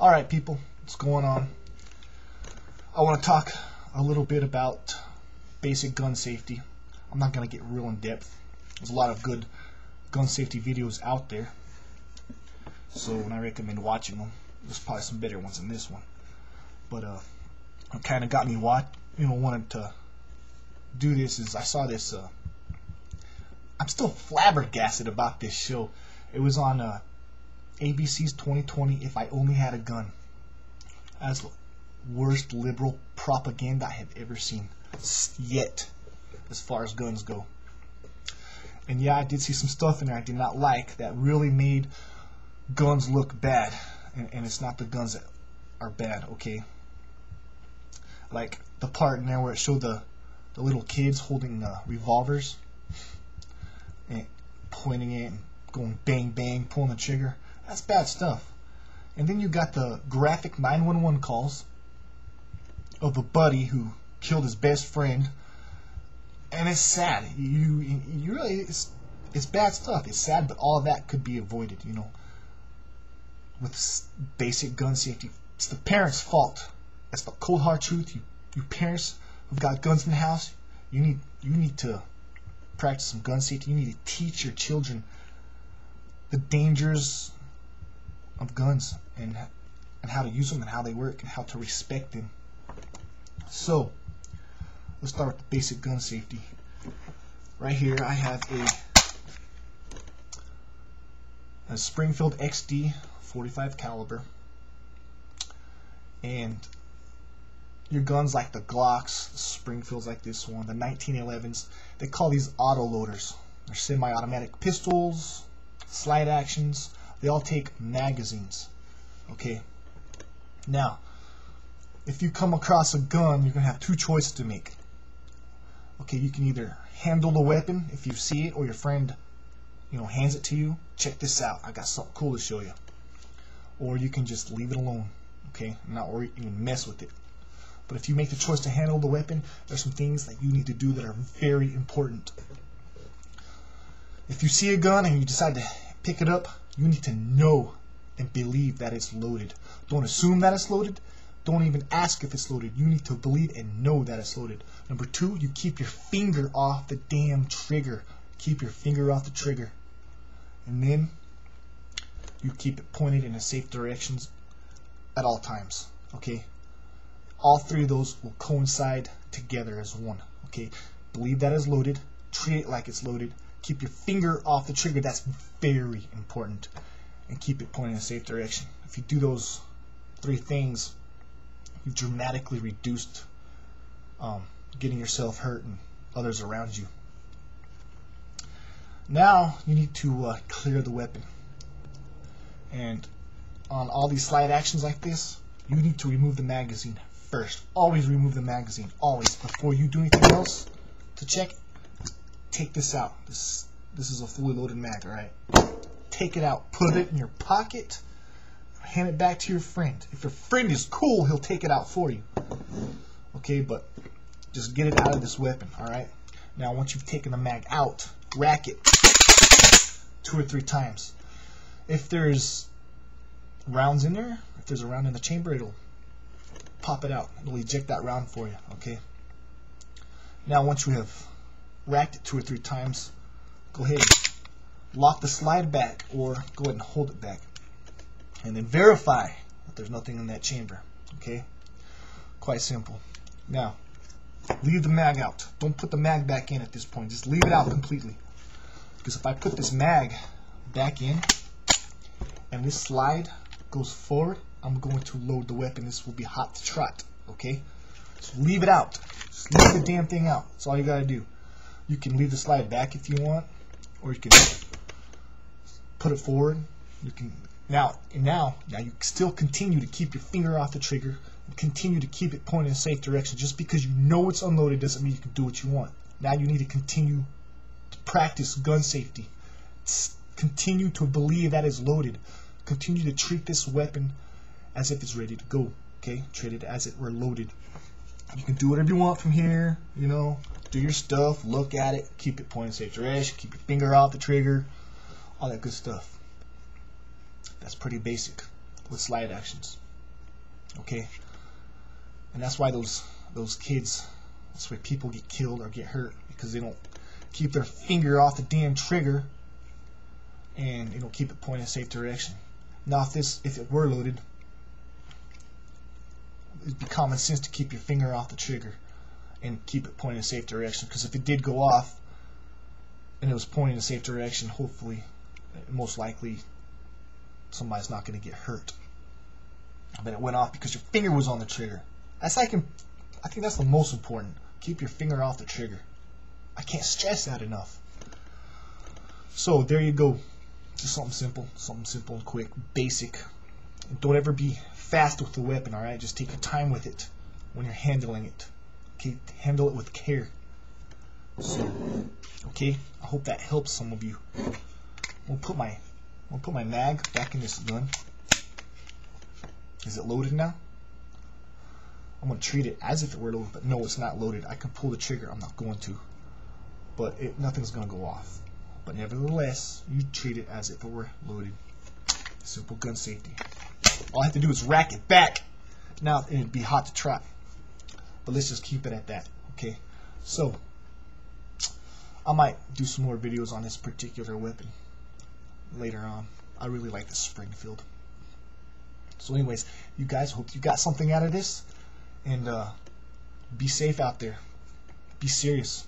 Alright people, what's going on? I want to talk a little bit about basic gun safety. I'm not going to get real in depth. There's a lot of good gun safety videos out there, so I recommend watching them. There's probably some better ones than this one, but what kind of got me wanted to do this is I saw this. I'm still flabbergasted about this show. It was on ABC's 2020. If I Only Had a Gun. That's the worst liberal propaganda I have ever seen yet, as far as guns go. And yeah, I did see some stuff in there I did not like that really made guns look bad, and it's not the guns that are bad, okay? Like the part in there where it showed the little kids holding revolvers and pointing it and going bang bang, pulling the trigger. That's bad stuff. And then you got the graphic 911 calls of a buddy who killed his best friend, and it's sad. You really, it's bad stuff. It's sad, but all of that could be avoided, you know, with basic gun safety. It's the parents' fault. That's the cold hard truth. You parents who've got guns in the house, you need to practice some gun safety. You need to teach your children the dangers of guns and how to use them and how they work and how to respect them. So let's start with the basic gun safety. Right here I have a Springfield XD 45 caliber, and your guns like the Glocks, the Springfields like this one, the 1911s, they call these auto loaders. They're semi-automatic pistols, slide actions. They all take magazines. Okay. Now, if you come across a gun, you're gonna have two choices to make. Okay, you can either handle the weapon if you see it, or your friend, hands it to you. Check this out. I got something cool to show you. Or you can just leave it alone. Okay, not worry, even mess with it. But if you make the choice to handle the weapon, there's some things that you need to do that are very important. If you see a gun and you decide to pick it up, you need to know and believe that it's loaded. Don't assume that it's loaded. Don't even ask if it's loaded. You need to believe and know that it's loaded. Number two, you keep your finger off the damn trigger. Keep your finger off the trigger. And then you keep it pointed in a safe directions at all times. Okay? All three of those will coincide together as one. Okay? Believe that it's loaded. Treat it like it's loaded. Keep your finger off the trigger. That's very important. And keep it pointing in a safe direction. If you do those three things, you've dramatically reduced getting yourself hurt and others around you. Now you need to clear the weapon. And on all these slide actions like this, you need to remove the magazine first. Always remove the magazine. Always. Before you do anything else to check it, take this out. This is a fully loaded mag, alright? Take it out. Put it in your pocket. Hand it back to your friend. If your friend is cool, he'll take it out for you. Okay, but just get it out of this weapon, alright? Now, once you've taken the mag out, rack it 2 or 3 times. If there's rounds in there, if there's a round in the chamber, it'll pop it out. It'll eject that round for you, okay? Now, once you have racked it 2 or 3 times, go ahead and lock the slide back, or go ahead and hold it back. And then verify that there's nothing in that chamber. Okay? Quite simple. Now, leave the mag out. Don't put the mag back in at this point. Just leave it out completely. Because if I put this mag back in and this slide goes forward, I'm going to load the weapon. This will be hot to trot. Okay? So leave it out. Just leave the damn thing out. That's all you gotta do. You can leave the slide back if you want, or you can put it forward. You can now you still continue to keep your finger off the trigger and continue to keep it pointed in a safe direction. Just because you know it's unloaded doesn't mean you can do what you want. Now you need to continue to practice gun safety. Continue to believe that it's loaded. Continue to treat this weapon as if it's ready to go. Okay? Treat it as it were loaded. You can do whatever you want from here, do your stuff, look at it, keep it pointed in safe direction, keep your finger off the trigger, all that good stuff. That's pretty basic with slide actions. Okay, and that's why those kids, that's why people get killed or get hurt, because they don't keep their finger off the damn trigger and they don't keep it pointed in a safe direction. Now, if it were loaded, it'd be common sense to keep your finger off the trigger and keep it pointed in a safe direction, because if it did go off and it was pointing in a safe direction, hopefully, most likely, somebody's not going to get hurt. But it went off because your finger was on the trigger. I think that's the most important. Keep your finger off the trigger. I can't stress that enough. So there you go. Just something simple and quick, basic. And don't ever be fast with the weapon, alright? Just take your time with it when you're handling it. Okay, handle it with care. So, okay, I hope that helps some of you. We'll put my mag back in this gun. Is it loaded now? I'm going to treat it as if it were loaded, but no, it's not loaded. I can pull the trigger. I'm not going to. But nothing's going to go off. But nevertheless, you treat it as if it were loaded. Simple gun safety. All I have to do is rack it back. Now, it'd be hot to try. But let's just keep it at that. Okay? So, I might do some more videos on this particular weapon later on. I really like the Springfield. So anyways, you guys, hope you got something out of this. And be safe out there. Be serious.